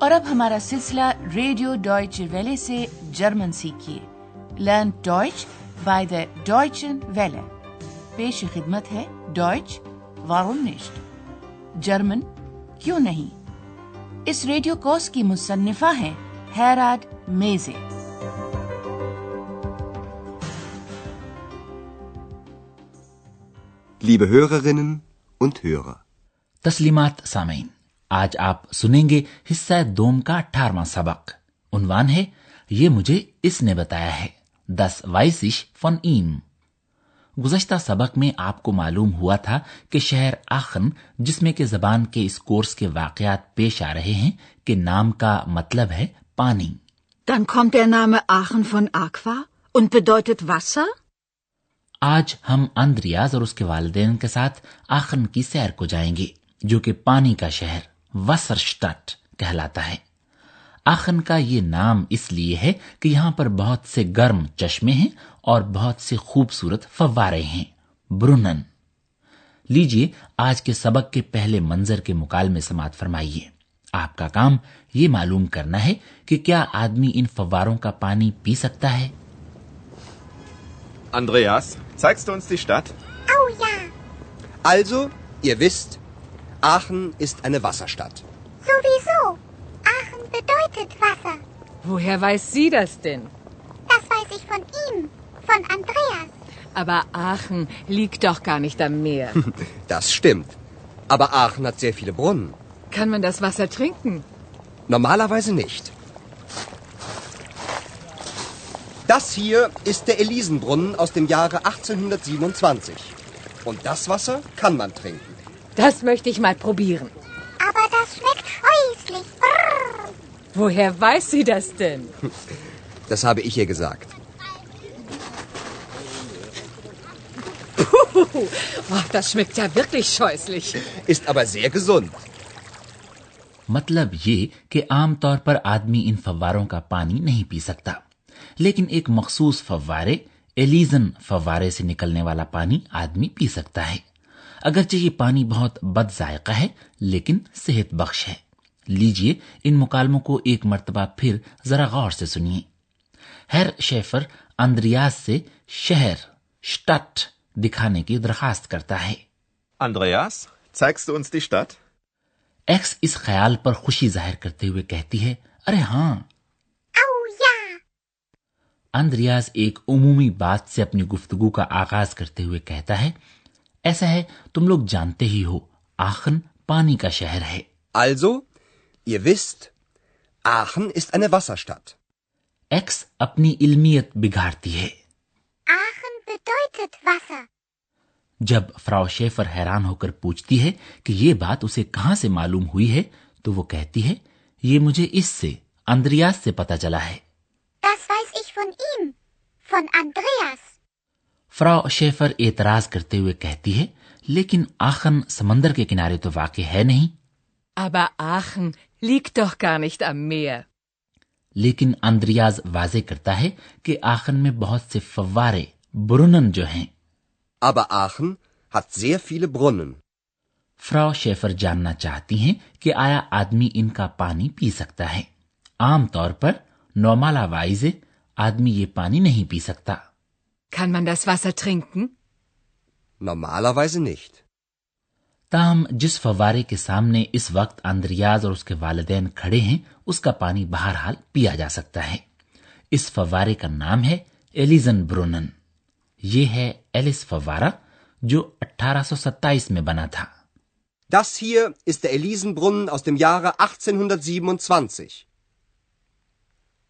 और अब हमारा सिलसिला रेडियो डॉयचे वेले से जर्मन सीखिए। लर्न डॉयच बाय द डॉयचन वेले। पेश खिदमत है डॉयच वारुम निश्ट, जर्मन क्यों नहीं। इस रेडियो कोर्स की मुसन्निफा है हेराड मेजे। Liebe Hörerinnen und Hörer, तस्लीमात सामीन, आज आप सुनेंगे हिस्सा दोम का 18वां सबक। उन्वान है ये मुझे इसने बताया है, Das weiß ich von ihm। गुज़श्ता सबक में आपको मालूम हुआ था कि शहर आखन, जिसमें के जबान के इस कोर्स के वाकयात पेश आ रहे हैं, के नाम का मतलब है पानी। Dann kommt der Name Aachen von Aqua und bedeutet Wasser? आज हम अंद्रियाज और उसके वालिदैन के साथ आखन की सैर को जाएंगे, जो कि पानी का शहर वसरस्टाट कहलाता है। आखन का ये नाम इसलिए है कि यहाँ पर बहुत से गर्म चश्मे हैं और बहुत से खूबसूरत फव्वारे हैं, ब्रुनन। लीजिए आज के सबक के पहले मंजर के मुकालमे समात फरमाइए। आपका काम ये मालूम करना है कि क्या आदमी इन फव्वारों का पानी पी सकता है। Andreas, zeigst du uns die Stadt? Oh ja. also, ihr wisst, Aachen ist eine Wasserstadt. Sowieso. Aachen bedeutet Wasser. Woher weiß sie das denn? Das weiß ich von ihm, von Andreas. Aber Aachen liegt doch gar nicht am Meer. Das stimmt. Aber Aachen hat sehr viele Brunnen. Kann man das Wasser trinken? Normalerweise nicht. Das hier ist der Elisenbrunnen aus dem Jahre 1827. Und das Wasser kann man trinken. Das möchte ich mal probieren. Aber das schmeckt scheußlich. Brrr. Woher weiß sie das denn? Das habe ich ihr gesagt. Oh, das schmeckt ja wirklich scheußlich. Ist aber sehr gesund. मतलब ये कि आम तौर पर आदमी इन फव्वारों का पानी नहीं पी सकता, लेकिन एक मखसूस फव्वारे, एलिजन फव्वारे से निकलने वाला पानी आदमी पी सकता है। अगरचे ये पानी बहुत बद जायका है, लेकिन सेहत बख्श है। लीजिए इन मुकालमों को एक मर्तबा फिर जरा गौर से सुनिए। हेर शेफर अंद्रियास से शहर स्टाट दिखाने की दरखास्त करता है। Andreas, zeigst du uns die Stadt? X इस ख्याल पर खुशी जाहिर करते हुए कहती है, अरे हाँ। Oh ja. अंद्रियास एक उमूमी बात से अपनी गुफ्तगू का आगाज करते हुए कहता है, ऐसा है तुम लोग जानते ही हो, आखन पानी का शहर है। Also, ihr wisst, Aachen ist eine Wasserstadt. X अपनी इल्मियत बिगाड़ती है। Aachen bedeutet Wasser. जब फ्राउ शेफर हैरान होकर पूछती है कि ये बात उसे कहां से मालूम हुई है, तो वो कहती है, ये मुझे इससे, अंद्रियास से पता चला है। Das weiß ich von ihm, von Andreas. फ्राउ शेफर एतराज करते हुए कहती है, लेकिन आखन समंदर के किनारे तो वाक़ है नहीं। Aber Aachen liegt doch gar nicht am Meer. लेकिन अंद्रियाज वाजे करता है कि आखन में बहुत से फव्वारे, ब्रुनन जो हैं। Aber Aachen hat sehr viele Brunnen. फ्राउ शेफर जानना चाहती हैं कि आया आदमी इनका पानी पी सकता है। आम तौर पर नॉर्मलावाइजे आदमी ये पानी नहीं पी सकता। Kann man das Wasser trinken? Normalerweise nicht. ताम जिस फव्वारे के सामने इस वक्त अंद्रियाज और उसके वालिदैन खड़े हैं, उसका पानी बहरहाल पिया जा सकता है। इस फव्वारे का नाम है एलिजन ब्रुनन। ये है एलिस फव्वारा, जो 1827 में बना था। Das hier ist der Elisenbrunnen aus dem Jahre 1827.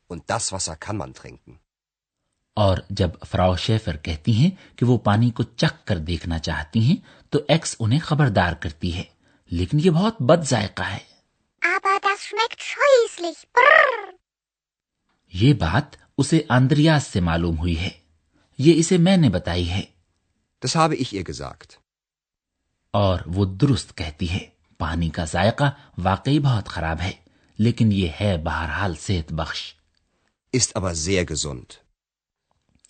Und das Wasser kann man trinken. और जब फ्राउ शेफर कहती हैं कि वो पानी को चख कर देखना चाहती हैं, तो एक्स उन्हें खबरदार करती है, लेकिन ये बहुत बद जायका है। Aber das schmeckt scheußlich. Brrr. ये बात उसे अंद्रियास से मालूम हुई है, ये इसे मैंने बताई है। Das habe ich ihr gesagt. और वो दुरुस्त कहती है, पानी का जायका वाकई बहुत खराब है, लेकिन ये है बहरहाल सेहत बख्श। Ist aber sehr gesund.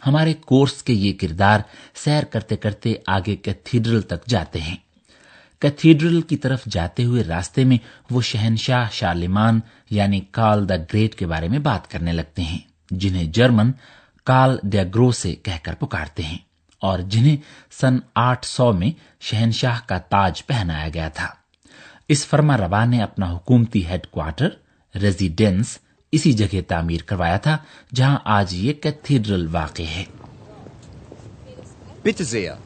हमारे कोर्स के ये किरदार सैर करते करते आगे कैथीड्रल तक जाते हैं। कैथीड्रल की तरफ जाते हुए रास्ते में वो शहनशाह शार्लेमान यानी कार्ल द ग्रेट के बारे में बात करने लगते हैं, जिन्हें जर्मन कार्ल द ग्रोसे कहकर पुकारते हैं और जिन्हें सन 800 में शहनशाह का ताज पहनाया गया था। इस फर्मारवा ने अपना हुकूमती हेडक्वार्टर रेजिडेंस इसी जगह तामीर करवाया था जहां आज ये कैथीड्रल वाक़ है। Bitte sehr,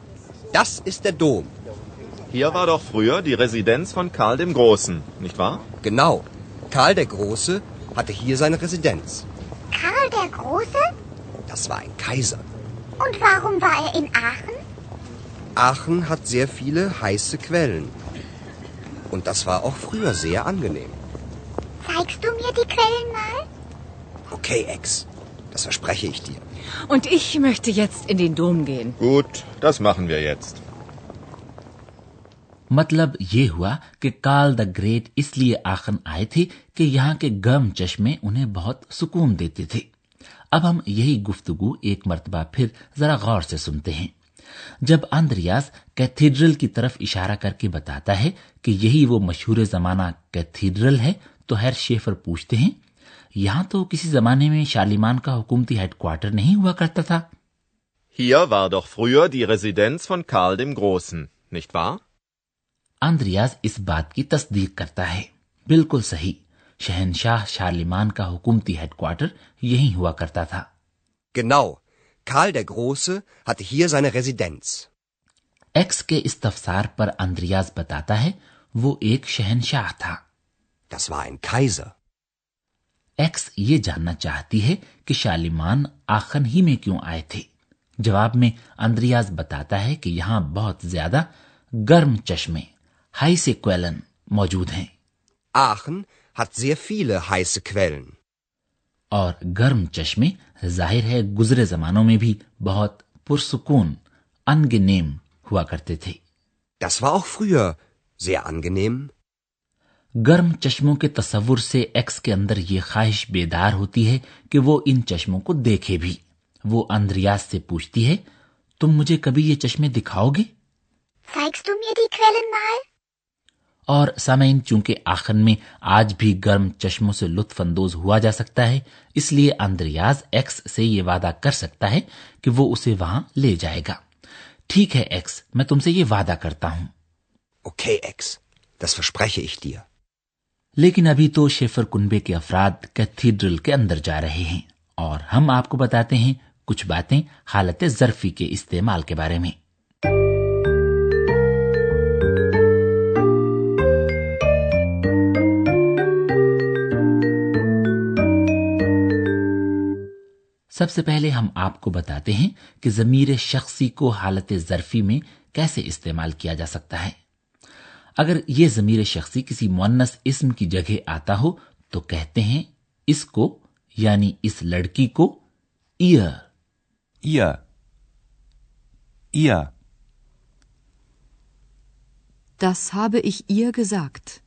das ist der Dom. Hier war doch früher die Residenz von Karl dem Großen, nicht wahr? Genau, Karl der Große hatte hier seine Residenz. Karl der Große? Das war ein Kaiser. Und warum war er in Aachen? Aachen hat sehr viele heiße Quellen. Und das war auch früher sehr angenehm. Zeigst du mir die Quellen mal? Okay, Ex, das verspreche ich dir. Und ich möchte jetzt in den Dom gehen. Gut, das machen wir jetzt. मतलब ये हुआ कि Karl the great इसलिए आखन आए थे कि यहाँ के गर्म चश्मे उन्हें बहुत सुकून देते थे। अब हम यही गुफ्तगू एक मर्तबा फिर जरा गौर से सुनते हैं। जब आंद्रियास कैथीड्रल की तरफ इशारा करके बताता है कि यही वो मशहूर जमाना कैथीड्रल है, तो हैर शेफर पूछते हैं, यहाँ तो किसी जमाने में शार्लिमान का हुकूमती हेडक्वार्टर नहीं हुआ करता था? Hier war doch früher die Residenz von Karl dem Großen, nicht wahr? Andreas इस बात की तस्दीक करता है, बिल्कुल सही, शहनशाह शार्लिमान का हुकूमती हेडक्वार्टर यही हुआ करता था। Genau, Karl der Große hatte hier seine Residenz. X के इस तफसार पर आंद्रियास बताता है वो एक शहनशाह था। Das war ein Kaiser. X ये जानना चाहती है कि शार्लिमान आखन ही में क्यों आए थे। जवाब में आंद्रियास बताता है कि यहाँ बहुत ज्यादा गर्म चश्मे heiße Quellen मौजूद हैं। Aachen hat sehr viele heiße Quellen. और गर्म चश्मे जाहिर है गुजरे जमानों में भी बहुत पुरसुकून angenehm हुआ करते थे। Das war auch früher sehr angenehm. गर्म चश्मों के तस्वुर से एक्स के अंदर ये ख्वाहिश बेदार होती है कि वो इन चश्मों को देखे भी। वो आंद्रियास से पूछती है, तुम मुझे कभी ये चश्मे दिखाओगे? Zeigst du mir die Quellen mal? और सामईन, चूंकि आखिर में आज भी गर्म चश्मों से लुत्फ अंदोज हुआ जा सकता है, इसलिए आंद्रियास एक्स से ये वादा कर सकता है कि वो उसे वहां ले जाएगा। ठीक है एक्स, मैं तुमसे ये वादा करता हूं। Okay, Ex, das verspreche ich dir. लेकिन अभी तो शेफर कुनबे के अफराद कैथीड्रल के अंदर जा रहे हैं और हम आपको बताते हैं कुछ बातें हालत ज़र्फी के इस्तेमाल के बारे में। सबसे पहले हम आपको बताते हैं कि ज़मीर शख्सी को हालत ज़र्फी में कैसे इस्तेमाल किया जा सकता है। अगर ये ज़मीर शख्सी किसी मुअन्नस इस्म की जगह आता हो तो कहते हैं इसको यानी इस लड़की को ihr. Ihr. Ihr. Das habe ich ihr gesagt.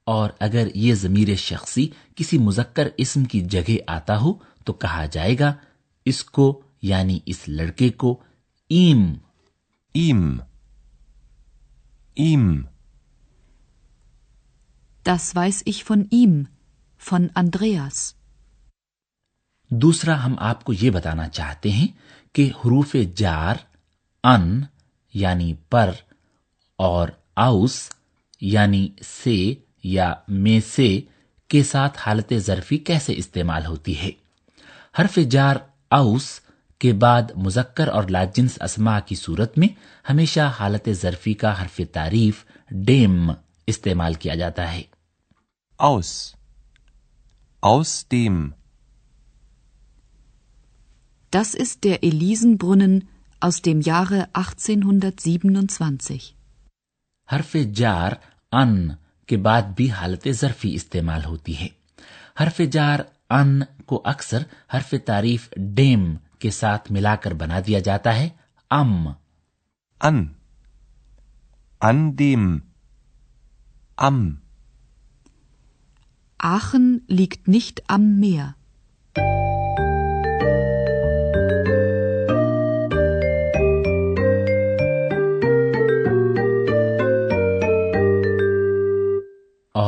और अगर ये ज़मीर शख्सी किसी मुज़क्कर इस्म की जगह आता हो तो कहा जाएगा इसको यानी इस लड़के को ihm. Ihm. Ihm. Das weiß ich von ihm, von Andreas. दूसरा हम आपको ये बताना चाहते हैं कि हुरूफ जार अन यानी पर और आउस यानी से या में से के साथ हालत ज़र्फी कैसे इस्तेमाल होती है। हर्फ जार आउस के बाद मुज़क्कर और लाजिन्स अस्मा की सूरत में हमेशा हालत ज़र्फी का हर्फ तारीफ डेम इस्तेमाल किया जाता है। Aus. Aus dem. Das ist der Elisenbrunnen aus dem Jahre 1827. हर्फ जार अन के बाद भी हालत ज़र्फी इस्तेमाल होती है। हर्फ जार अन को अक्सर हर्फ तारीफ डेम के साथ मिलाकर बना दिया जाता है अम। An. An dem. Am. Aachen liegt nicht am Meer.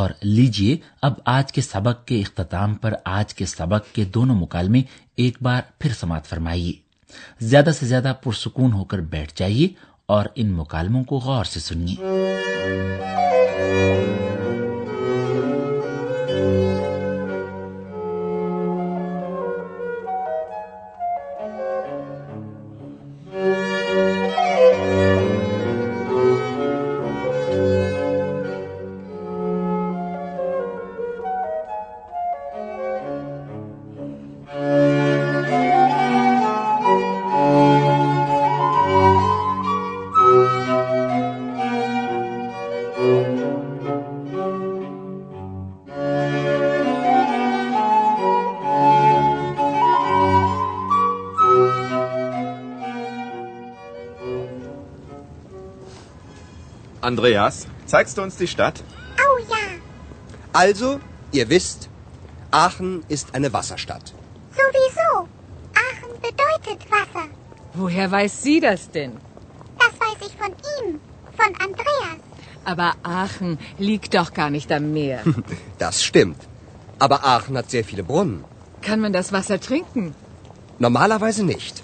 और लीजिए अब आज के सबक के इख्तिताम पर आज के सबक के दोनों मुकालमे एक बार फिर समाअत फरमाइए। ज्यादा से ज्यादा पुरसुकून होकर बैठ जाइए और इन मुकालमों को गौर से सुनिए। Andreas, zeigst du uns die Stadt? Oh ja, Also, ihr wisst, Aachen ist eine Wasserstadt. sowieso. Aachen bedeutet Wasser. Woher weiß sie das denn? Das weiß ich von ihm, von Andreas. Aber Aachen liegt doch gar nicht am Meer. Das stimmt. Aber Aachen hat sehr viele Brunnen. Kann man das Wasser trinken? Normalerweise nicht.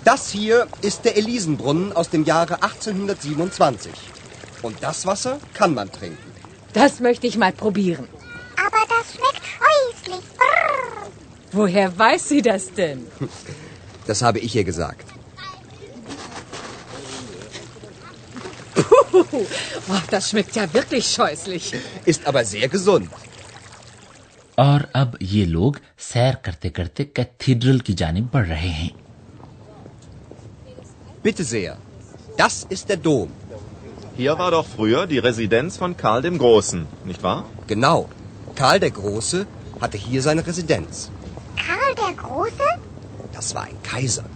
Das hier ist der Elisenbrunnen aus dem Jahre 1827. Und das Wasser kann man trinken. Das möchte ich mal probieren. Aber das schmeckt scheußlich. Brrr. Woher weiß sie das denn? Das habe ich ihr gesagt. Oh, das schmeckt ja wirklich scheußlich. Ist aber sehr gesund. और अब ये लोग सैर करते करते cathedral की जानिब बढ़ रहे हैं। Bitte sehr. Das ist der Dom. Hier war doch früher die Residenz von Karl dem Großen, nicht wahr? Genau. Karl der Große hatte hier seine Residenz. Karl der Große? Das war ein Kaiser.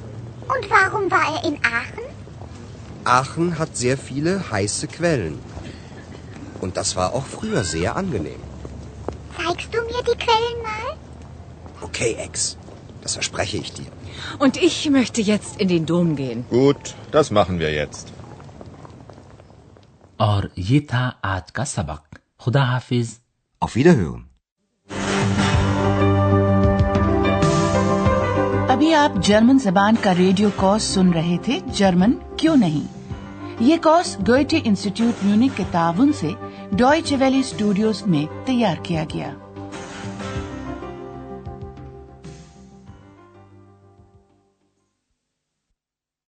Und warum war er in Aachen? Aachen hat sehr viele heiße Quellen. Und das war auch früher sehr angenehm. Zeigst du mir die Quellen mal? Okay, Ex. Das verspreche ich dir. Und ich möchte jetzt in den Dom gehen. Gut, das machen wir jetzt. और ये था आज का सबक। खुदा हाफिज। Auf Wiederhören. अभी आप German जबान का रेडियो कोर्स सुन रहे थे, जर्मन क्यों नहीं। ये कोर्स गोएटे इंस्टीट्यूट म्यूनिख के ताउन से डॉयचे वेले स्टूडियोज में तैयार किया गया।